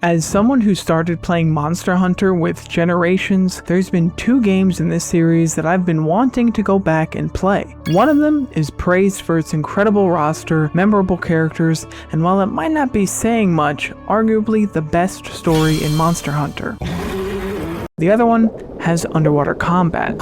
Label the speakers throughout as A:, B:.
A: As someone who started playing Monster Hunter with Generations, there's been 2 games in this series that I've been wanting to go back and play. One of them is praised for its incredible roster, memorable characters, and while it might not be saying much, arguably the best story in Monster Hunter. The other one has underwater combat.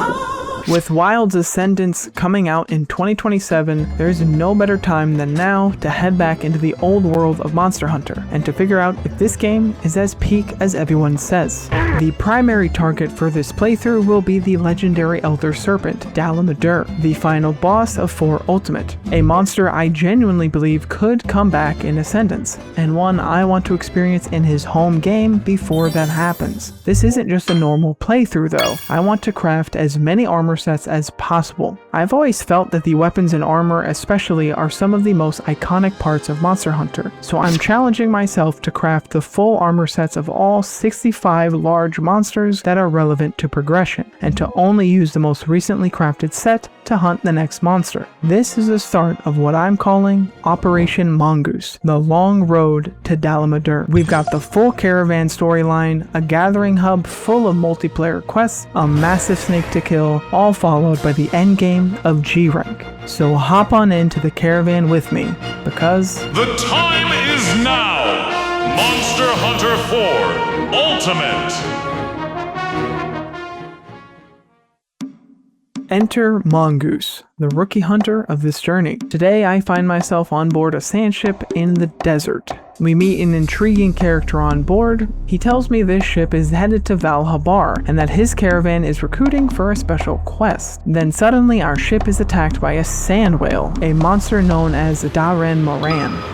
A: With Wild's Ascendance coming out in 2027, there's no better time than now to head back into the old world of Monster Hunter, and to figure out if this game is as peak as everyone says. The primary target for this playthrough will be the legendary Elder Serpent, Dalamadur, the final boss of 4 Ultimate, a monster I genuinely believe could come back in Ascendance, and one I want to experience in his home game before that happens. This isn't just a normal playthrough though. I want to craft as many armor sets as possible. I've always felt that the weapons and armor especially are some of the most iconic parts of Monster Hunter, so I'm challenging myself to craft the full armor sets of all 65 large monsters that are relevant to progression, and to only use the most recently crafted set to hunt the next monster. This is the start of what I'm calling Operation Mongoose, the long road to Dalamadur. We've got the full caravan storyline, a gathering hub full of multiplayer quests, a massive snake to kill, all followed by the endgame of G rank. So hop on into the caravan with me, because
B: the time is now! Monster Hunter 4 Ultimate!
A: Enter Mongoose, the rookie hunter of this journey. Today I find myself on board a sand ship in the desert. We meet an intriguing character on board. He tells me this ship is headed to Valhabar and that his caravan is recruiting for a special quest. Then suddenly our ship is attacked by a sand whale, a monster known as Dalamadur.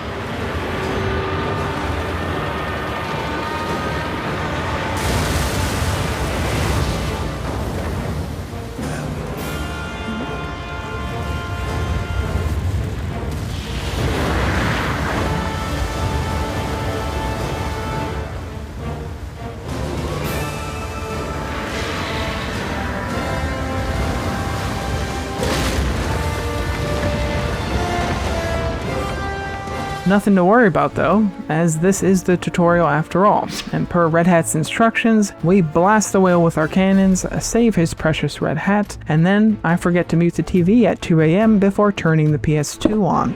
A: Nothing to worry about though, as this is the tutorial after all, and per Red Hat's instructions, we blast the whale with our cannons, save his precious Red Hat, and then I forget to mute the TV at 2 AM before turning the PS2 on.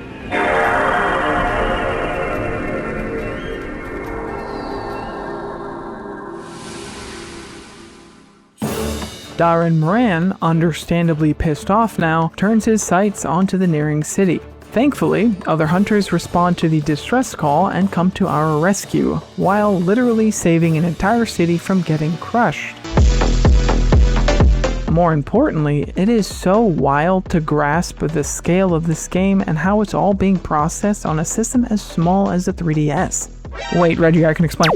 A: Dalamadur, understandably pissed off now, turns his sights onto the nearing city. Thankfully, other hunters respond to the distress call and come to our rescue, while literally saving an entire city from getting crushed. More importantly, it is so wild to grasp the scale of this game and how it's all being processed on a system as small as the 3DS. Wait, Reggie, I can explain.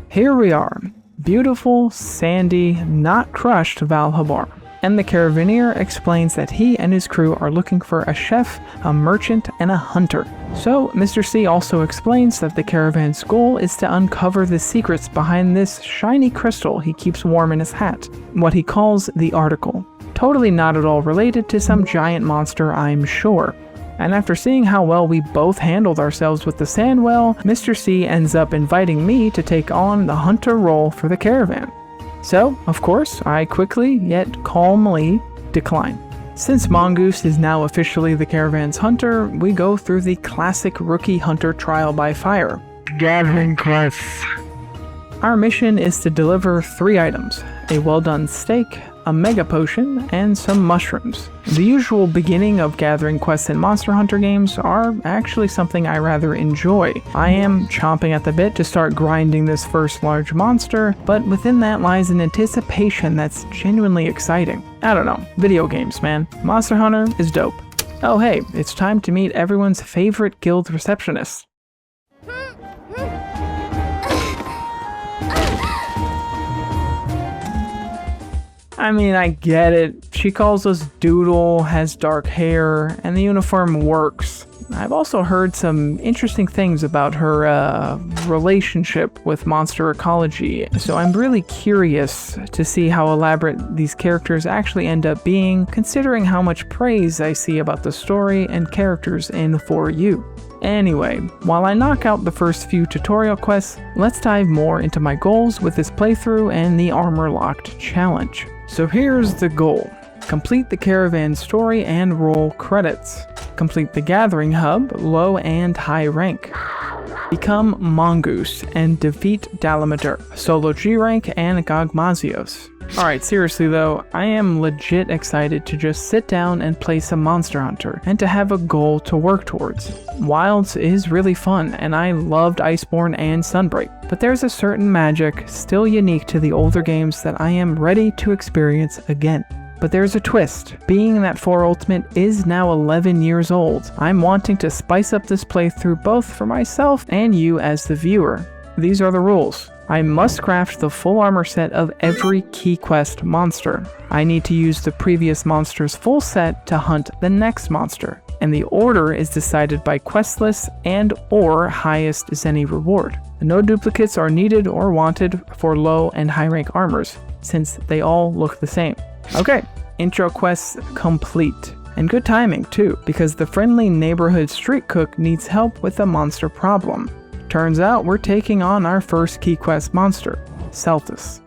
A: Here we are, beautiful, sandy, not crushed Valhabar. And the Caravaneer explains that he and his crew are looking for a chef, a merchant, and a hunter. So Mr. C also explains that the caravan's goal is to uncover the secrets behind this shiny crystal he keeps warm in his hat, what he calls the article. Totally not at all related to some giant monster, I'm sure. And after seeing how well we both handled ourselves with the sand whale, Mr. C ends up inviting me to take on the hunter role for the caravan. So, of course, I quickly, yet calmly, decline. Since Mongoose is now officially the caravan's hunter, we go through the classic rookie hunter trial by fire. Gathering quests. Our mission is to deliver 3 items, a well-done steak, a mega potion, and some mushrooms. The usual beginning of gathering quests in Monster Hunter games are actually something I rather enjoy. I am chomping at the bit to start grinding this first large monster, but within that lies an anticipation that's genuinely exciting. I don't know, video games, man. Monster Hunter is dope. Oh hey, it's time to meet everyone's favorite guild receptionist. I mean, I get it. She calls us Doodle, has dark hair, and the uniform works. I've also heard some interesting things about her relationship with monster ecology, so I'm really curious to see how elaborate these characters actually end up being, considering how much praise I see about the story and characters in 4U. Anyway, while I knock out the first few tutorial quests, let's dive more into my goals with this playthrough and the Armor Locked challenge. So here's the goal. Complete the caravan story and roll credits. Complete the gathering hub, low and high rank. Become mongoose and defeat Dalamadur, solo G rank and Gogmazios. Alright, seriously though, I am legit excited to just sit down and play some Monster Hunter, and to have a goal to work towards. Wilds is really fun, and I loved Iceborne and Sunbreak, but there's a certain magic still unique to the older games that I am ready to experience again. But there's a twist. Being that 4 Ultimate is now 11 years old, I'm wanting to spice up this playthrough both for myself and you as the viewer. These are the rules. I must craft the full armor set of every key quest monster. I need to use the previous monster's full set to hunt the next monster, and the order is decided by quest lists and or highest Zenny reward. No duplicates are needed or wanted for low and high rank armors, since they all look the same. Okay, intro quests complete. And good timing too, because the friendly neighborhood street cook needs help with a monster problem. Turns out we're taking on our first key quest monster, Celtis.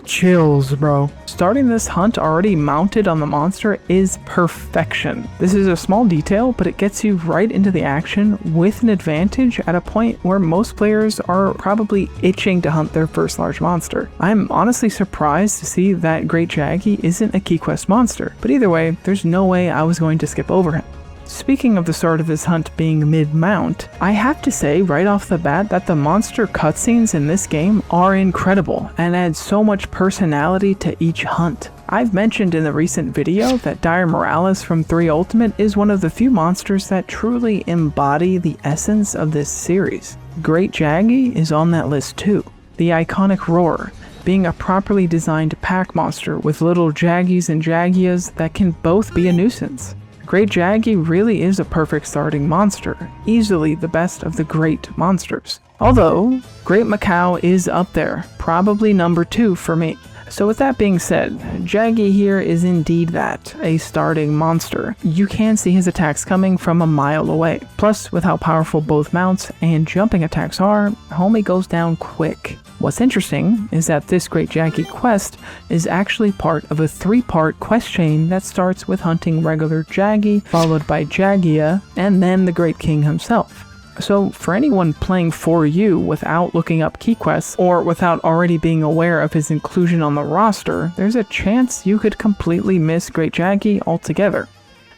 A: Chills, bro. Starting this hunt already mounted on the monster is perfection. This is a small detail, but it gets you right into the action with an advantage at a point where most players are probably itching to hunt their first large monster. I'm honestly surprised to see that Great Jaggy isn't a key quest monster, but either way, there's no way I was going to skip over him. Speaking of the start of this hunt being mid-mount, I have to say right off the bat that the monster cutscenes in this game are incredible and add so much personality to each hunt. I've mentioned in the recent video that Dire Morales from 3 Ultimate is one of the few monsters that truly embody the essence of this series. Great Jaggy is on that list too. The iconic roar, being a properly designed pack monster with little Jaggies and Jaggias that can both be a nuisance. Great Jaggy really is a perfect starting monster, easily the best of the great monsters. Although, Great Macau is up there, probably number 2 for me. So with that being said, Jaggy here is indeed that, a starting monster. You can see his attacks coming from a mile away. Plus, with how powerful both mounts and jumping attacks are, homie goes down quick. What's interesting is that this Great Jaggy quest is actually part of a 3-part quest chain that starts with hunting regular Jaggy, followed by Jaggia, and then the Great King himself. So for anyone playing for you without looking up key quests, or without already being aware of his inclusion on the roster, there's a chance you could completely miss Great Jaggy altogether.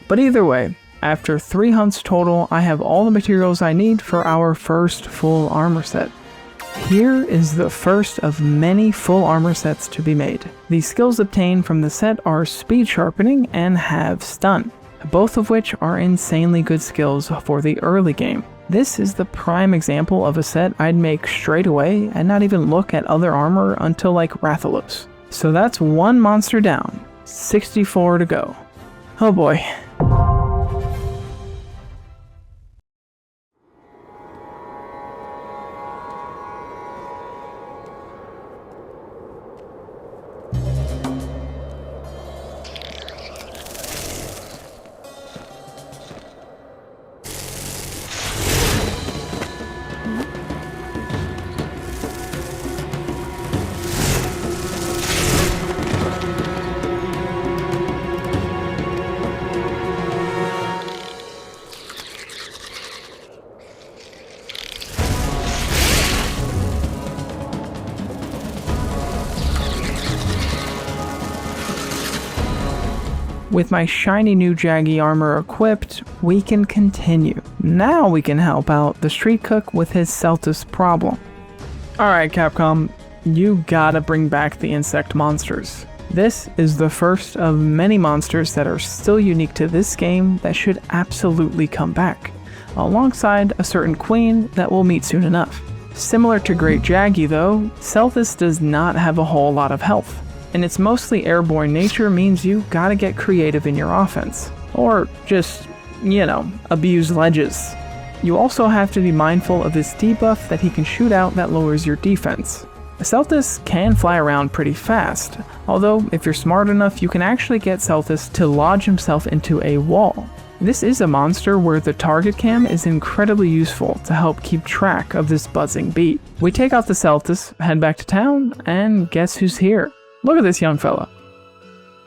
A: But either way, after 3 hunts total, I have all the materials I need for our first full armor set. Here is the first of many full armor sets to be made. The skills obtained from the set are Speed Sharpening and Have Stun, both of which are insanely good skills for the early game. This is the prime example of a set I'd make straight away and not even look at other armor until like Rathalos. So that's 1 monster down, 64 to go. Oh boy. With my shiny new Jaggy armor equipped, we can continue. Now we can help out the street cook with his Celtis problem. Alright Capcom, you gotta bring back the insect monsters. This is the first of many monsters that are still unique to this game that should absolutely come back, alongside a certain queen that we'll meet soon enough. Similar to Great Jaggy though, Celtis does not have a whole lot of health, and its mostly airborne nature means you gotta get creative in your offense. Or just, abuse ledges. You also have to be mindful of this debuff that he can shoot out that lowers your defense. Celtis can fly around pretty fast, although if you're smart enough you can actually get Celtis to lodge himself into a wall. This is a monster where the target cam is incredibly useful to help keep track of this buzzing beat. We take out the Celtis, head back to town, and guess who's here? Look at this young fella.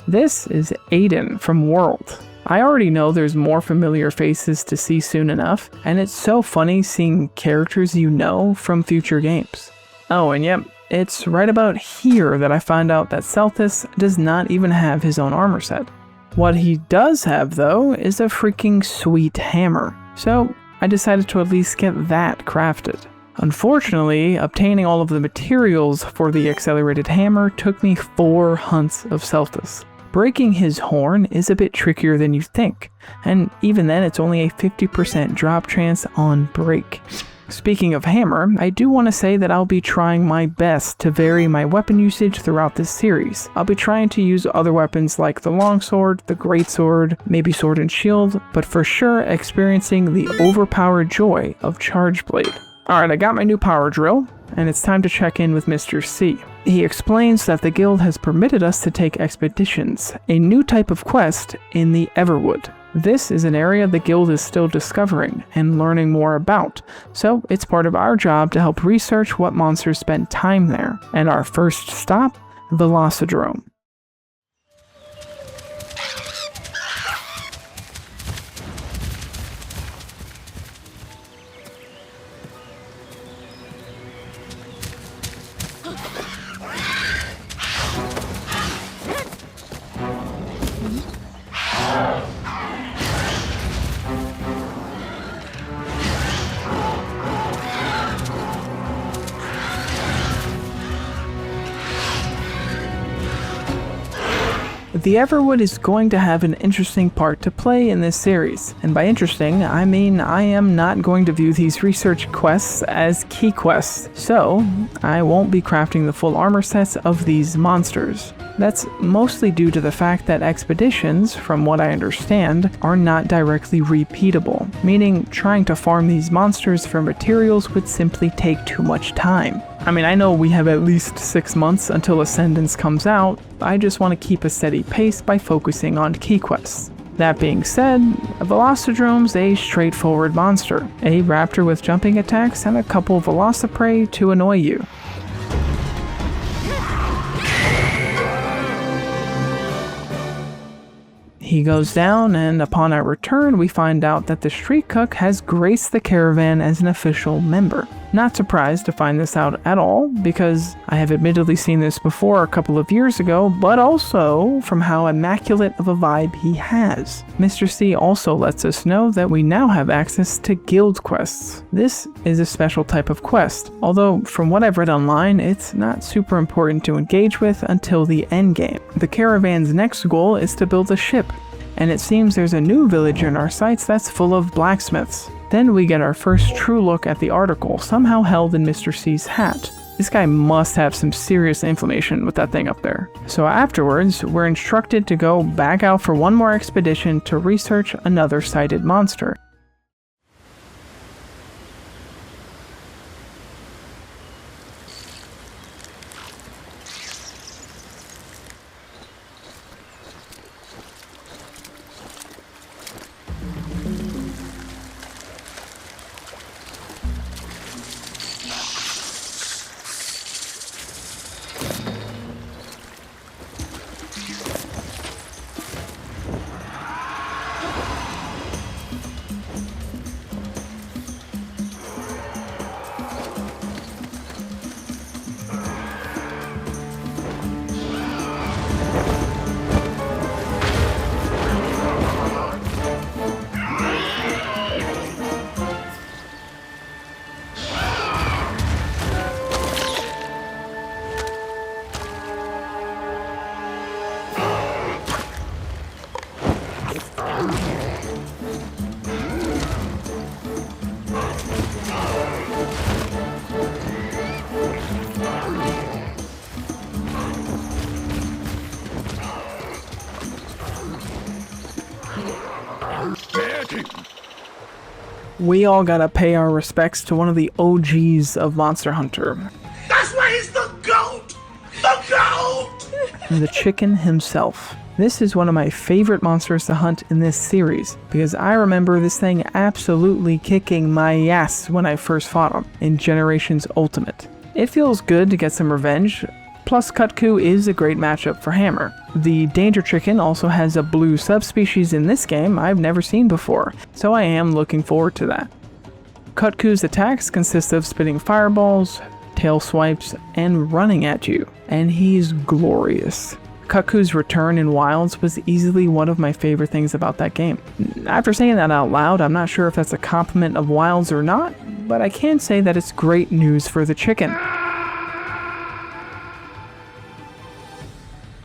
A: This is Aiden from World. I already know there's more familiar faces to see soon enough, and it's so funny seeing characters you know from future games. Oh, and yep, it's right about here that I find out that Celtis does not even have his own armor set. What he does have, though, is a freaking sweet hammer, so I decided to at least get that crafted. Unfortunately, obtaining all of the materials for the accelerated hammer took me 4 hunts of Celtis. Breaking his horn is a bit trickier than you think, and even then it's only a 50% drop chance on break. Speaking of hammer, I do want to say that I'll be trying my best to vary my weapon usage throughout this series. I'll be trying to use other weapons like the longsword, the greatsword, maybe sword and shield, but for sure experiencing the overpowered joy of Charge Blade. Alright, I got my new power drill, and it's time to check in with Mr. C. He explains that the guild has permitted us to take expeditions, a new type of quest in the Everwood. This is an area the guild is still discovering and learning more about, so it's part of our job to help research what monsters spend time there. And our first stop, Velocidrome. The Everwood is going to have an interesting part to play in this series, and by interesting, I mean I am not going to view these research quests as key quests, so I won't be crafting the full armor sets of these monsters. That's mostly due to the fact that expeditions, from what I understand, are not directly repeatable, meaning trying to farm these monsters for materials would simply take too much time. I mean, I know we have at least 6 months until Ascendance comes out, I just want to keep a steady pace by focusing on key quests. That being said, Velocidrome's a straightforward monster, a raptor with jumping attacks and a couple Velociprey to annoy you. He goes down, and upon our return, we find out that the street cook has graced the caravan as an official member. Not surprised to find this out at all, because I have admittedly seen this before a couple of years ago, but also from how immaculate of a vibe he has. Mr. C also lets us know that we now have access to guild quests. This is a special type of quest, although from what I've read online, it's not super important to engage with until the endgame. The caravan's next goal is to build a ship, and it seems there's a new village in our sights that's full of blacksmiths. Then we get our first true look at the article, somehow held in Mr. C's hat. This guy must have some serious inflammation with that thing up there. So afterwards, we're instructed to go back out for one more expedition to research another sighted monster. We all gotta pay our respects to one of the OGs of Monster Hunter.
C: That's why he's the GOAT! The GOAT!
A: The chicken himself. This is one of my favorite monsters to hunt in this series, because I remember this thing absolutely kicking my ass when I first fought him in Generations Ultimate. It feels good to get some revenge, plus Kutku is a great matchup for Hammer. The Danger Chicken also has a blue subspecies in this game I've never seen before, so I am looking forward to that. Kutku's attacks consist of spitting fireballs, tail swipes, and running at you, and he's glorious. Kutku's return in Wilds was easily one of my favorite things about that game. After saying that out loud, I'm not sure if that's a compliment of Wilds or not, but I can say that it's great news for the chicken.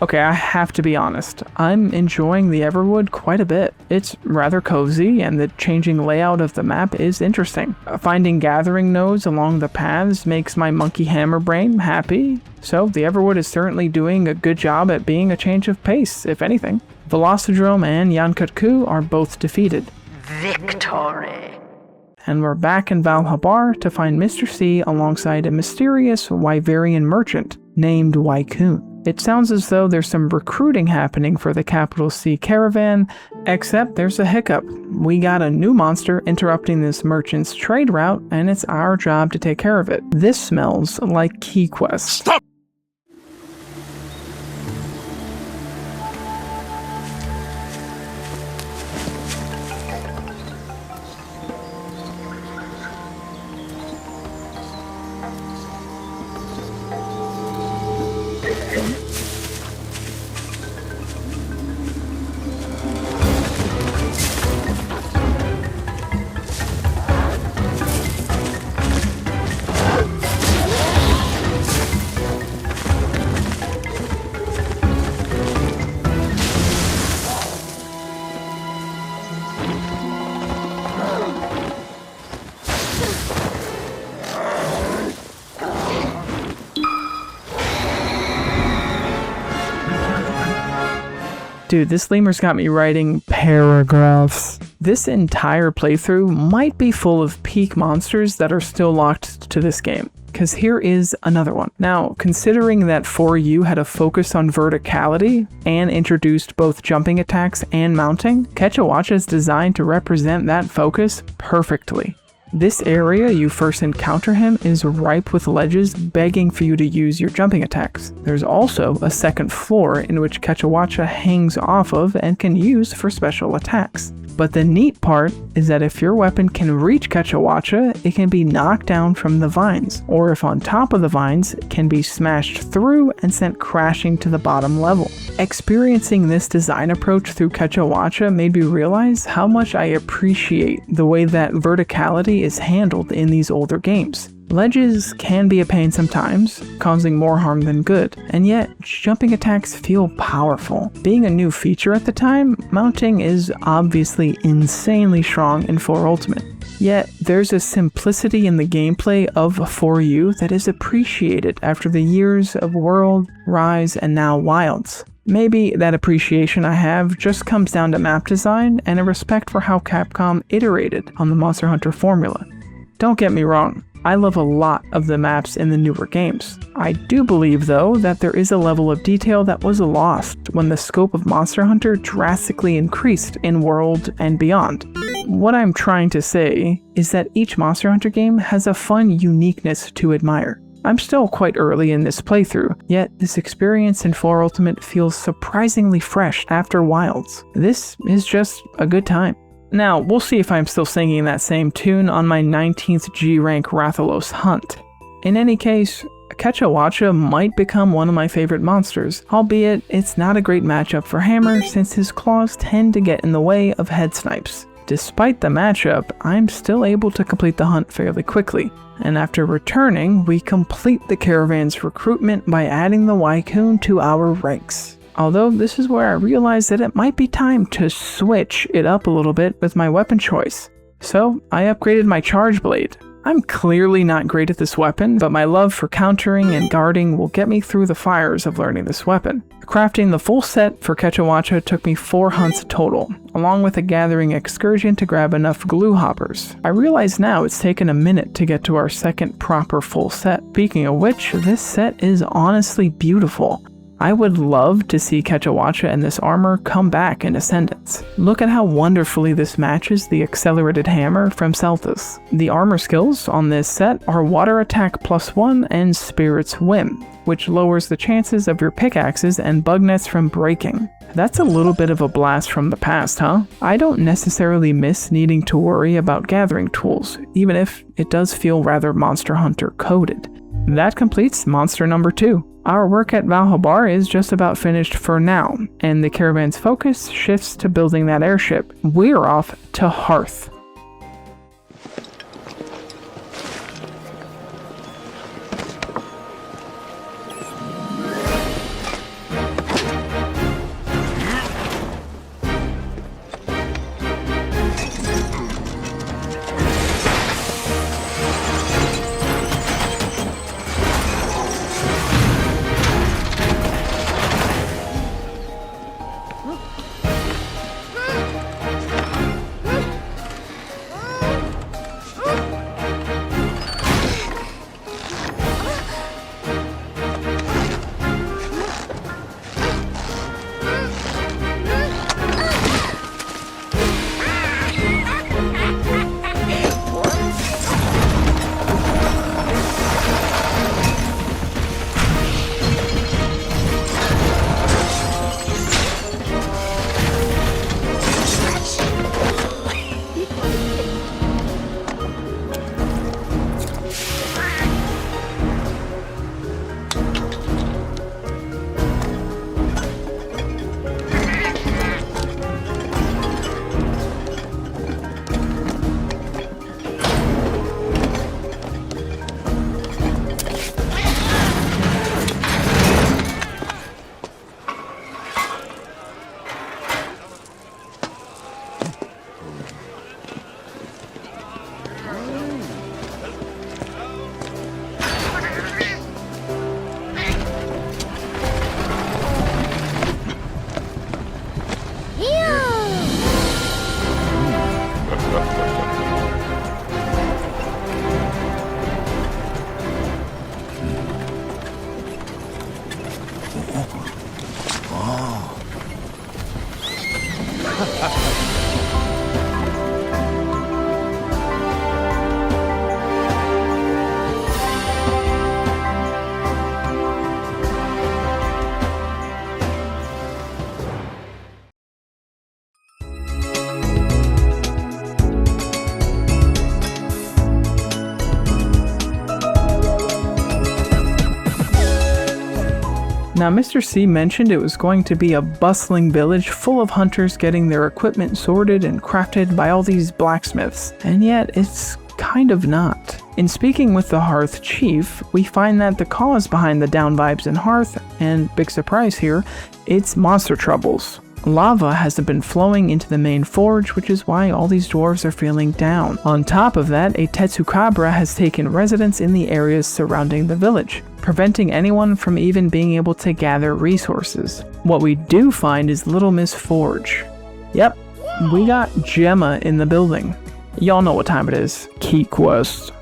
A: Okay, I have to be honest. I'm enjoying the Everwood quite a bit. It's rather cozy, and the changing layout of the map is interesting. Finding gathering nodes along the paths makes my monkey hammer brain happy, so the Everwood is certainly doing a good job at being a change of pace, if anything. Velocidrome and Jan Kutku are both defeated.
D: Victory!
A: And we're back in Valhabar to find Mr. C alongside a mysterious Wyverian merchant named Wycoon. It sounds as though there's some recruiting happening for the Capital C caravan, except there's a hiccup. We got a new monster interrupting this merchant's trade route, and it's our job to take care of it. This smells like Key Quest.
B: Stop!
A: Dude, this lemur's got me writing paragraphs. This entire playthrough might be full of peak monsters that are still locked to this game, because here is another one. Now, considering that 4U had a focus on verticality and introduced both jumping attacks and mounting, Quetzalcoatl is designed to represent that focus perfectly. This area you first encounter him is ripe with ledges begging for you to use your jumping attacks. There's also a second floor in which Quetzalcoatl hangs off of and can use for special attacks. But the neat part is that if your weapon can reach Quetzalcoatl, it can be knocked down from the vines, or if on top of the vines, it can be smashed through and sent crashing to the bottom level. Experiencing this design approach through Quetzalcoatl made me realize how much I appreciate the way that verticality is handled in these older games. Ledges can be a pain sometimes, causing more harm than good, and yet jumping attacks feel powerful. Being a new feature at the time, mounting is obviously insanely strong in 4 Ultimate. Yet, there's a simplicity in the gameplay of 4U that is appreciated after the years of World, Rise, and now Wilds. Maybe that appreciation I have just comes down to map design and a respect for how Capcom iterated on the Monster Hunter formula. Don't get me wrong, I love a lot of the maps in the newer games. I do believe, though, that there is a level of detail that was lost when the scope of Monster Hunter drastically increased in World and beyond. What I'm trying to say is that each Monster Hunter game has a fun uniqueness to admire. I'm still quite early in this playthrough, yet this experience in 4 Ultimate feels surprisingly fresh after Wilds. This is just a good time. Now, we'll see if I'm still singing that same tune on my 19th G rank Rathalos hunt. In any case, Quetzalcoatl might become one of my favorite monsters, albeit it's not a great matchup for Hammer since his claws tend to get in the way of head snipes. Despite the matchup, I'm still able to complete the hunt fairly quickly, and after returning, we complete the caravan's recruitment by adding the Wycoon to our ranks. Although this is where I realized that it might be time to switch it up a little bit with my weapon choice. So I upgraded my charge blade. I'm clearly not great at this weapon, but my love for countering and guarding will get me through the fires of learning this weapon. Crafting the full set for Quechahuacha took me 4 hunts total, along with a gathering excursion to grab enough glue hoppers. I realize now it's taken a minute to get to our second proper full set. Speaking of which, this set is honestly beautiful. I would love to see Quechahuacha and this armor come back in Ascendance. Look at how wonderfully this matches the accelerated hammer from Celthus. The armor skills on this set are Water Attack +1 and Spirit's Whim, which lowers the chances of your pickaxes and bug nets from breaking. That's a little bit of a blast from the past, huh? I don't necessarily miss needing to worry about gathering tools, even if it does feel rather Monster Hunter coded. That completes monster number 2. Our work at Valhabar is just about finished for now, and the caravan's focus shifts to building that airship. We're off to Hearth. Now, Mr. C mentioned it was going to be a bustling village full of hunters getting their equipment sorted and crafted by all these blacksmiths, and yet it's kind of not. In speaking with the Hearth Chief, we find that the cause behind the down vibes in Hearth, and big surprise here, it's monster troubles. Lava hasn't been flowing into the main forge, which is why all these dwarves are feeling down. On top of that, a Tetsukabra has taken residence in the areas surrounding the village, preventing anyone from even being able to gather resources. What we do find is Little Miss Forge. Yep, we got Gemma in the building. Y'all know what time it is. Key quest.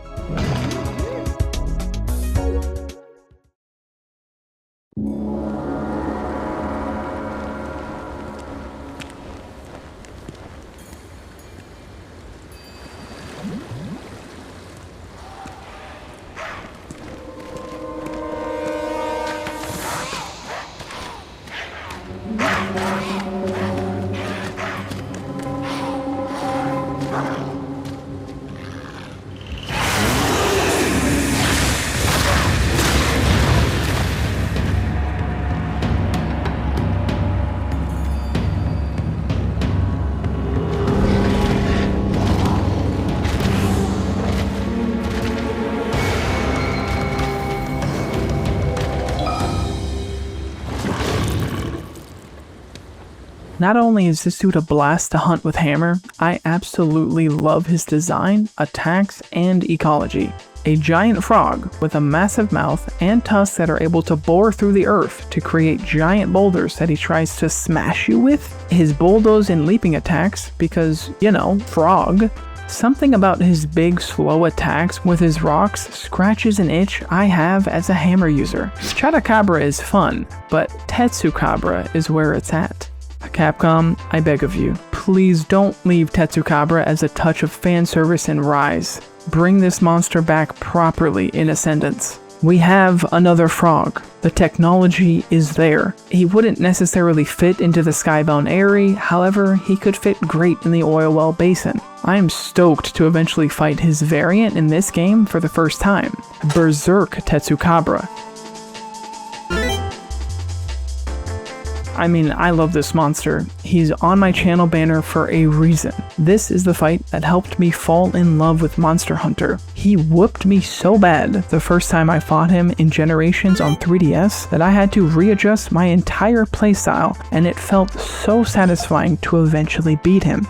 A: Not only is this dude a blast to hunt with hammer, I absolutely love his design, attacks, and ecology. A giant frog with a massive mouth and tusks that are able to bore through the earth to create giant boulders that he tries to smash you with. His bulldoze and leaping attacks because, you know, frog. Something about his big, slow attacks with his rocks scratches an itch I have as a hammer user. Chotacabra is fun, but Tetsukabra is where it's at. Capcom, I beg of you, please don't leave Tetsukabra as a touch of fan service in Rise. Bring this monster back properly in Ascendance. We have another frog. The technology is there. He wouldn't necessarily fit into the Skybound Eyrie, however, he could fit great in the Oil Well Basin. I am stoked to eventually fight his variant in this game for the first time, Berserk Tetsukabra. I mean, I love this monster. He's on my channel banner for a reason. This is the fight that helped me fall in love with Monster Hunter. He whooped me so bad the first time I fought him in Generations on 3DS that I had to readjust my entire playstyle, and it felt so satisfying to eventually beat him.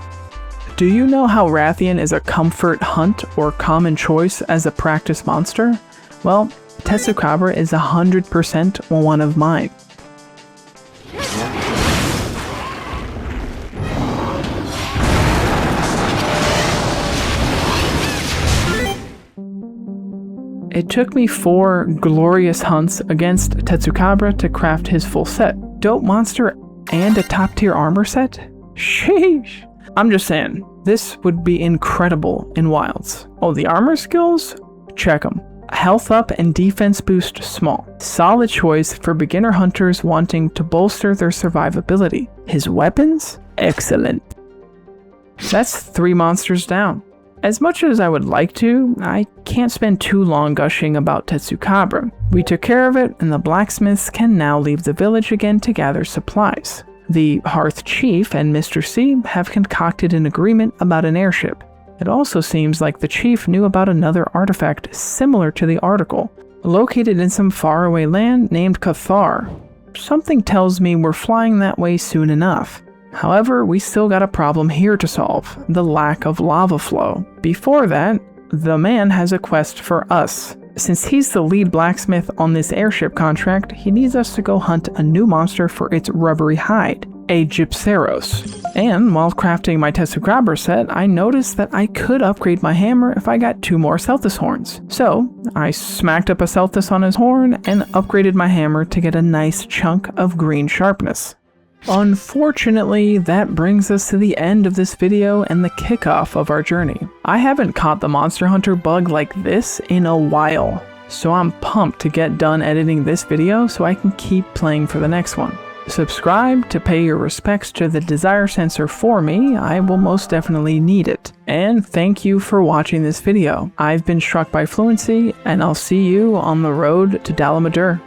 A: Do you know how Rathian is a comfort hunt or common choice as a practice monster? Well, Tetsukabra is 100% one of mine. It took me 4 glorious hunts against Tetsukabra to craft his full set. Dope monster and a top tier armor set? Sheesh. I'm just saying, this would be incredible in Wilds. Oh, the armor skills? Check them. Health up and defense boost small. Solid choice for beginner hunters wanting to bolster their survivability. His weapons? Excellent. That's 3 monsters down. As much as I would like to, I can't spend too long gushing about Tetsukabra. We took care of it, and the blacksmiths can now leave the village again to gather supplies. The Hearth Chief and Mr. C have concocted an agreement about an airship. It also seems like the chief knew about another artifact similar to the article, located in some faraway land named Cathar. Something tells me we're flying that way soon enough. However, we still got a problem here to solve, the lack of lava flow. Before that, the man has a quest for us. Since he's the lead blacksmith on this airship contract, he needs us to go hunt a new monster for its rubbery hide, a Gypceros. And while crafting my Tetsukabra set, I noticed that I could upgrade my hammer if I got 2 more Celthus horns. So, I smacked up a Celthus on his horn and upgraded my hammer to get a nice chunk of green sharpness. Unfortunately, that brings us to the end of this video and the kickoff of our journey. I haven't caught the Monster Hunter bug like this in a while, so I'm pumped to get done editing this video so I can keep playing for the next one. Subscribe to pay your respects to the desire sensor for me, I will most definitely need it. And thank you for watching this video. I've been Struck by Fluency, and I'll see you on the road to Dalamadur.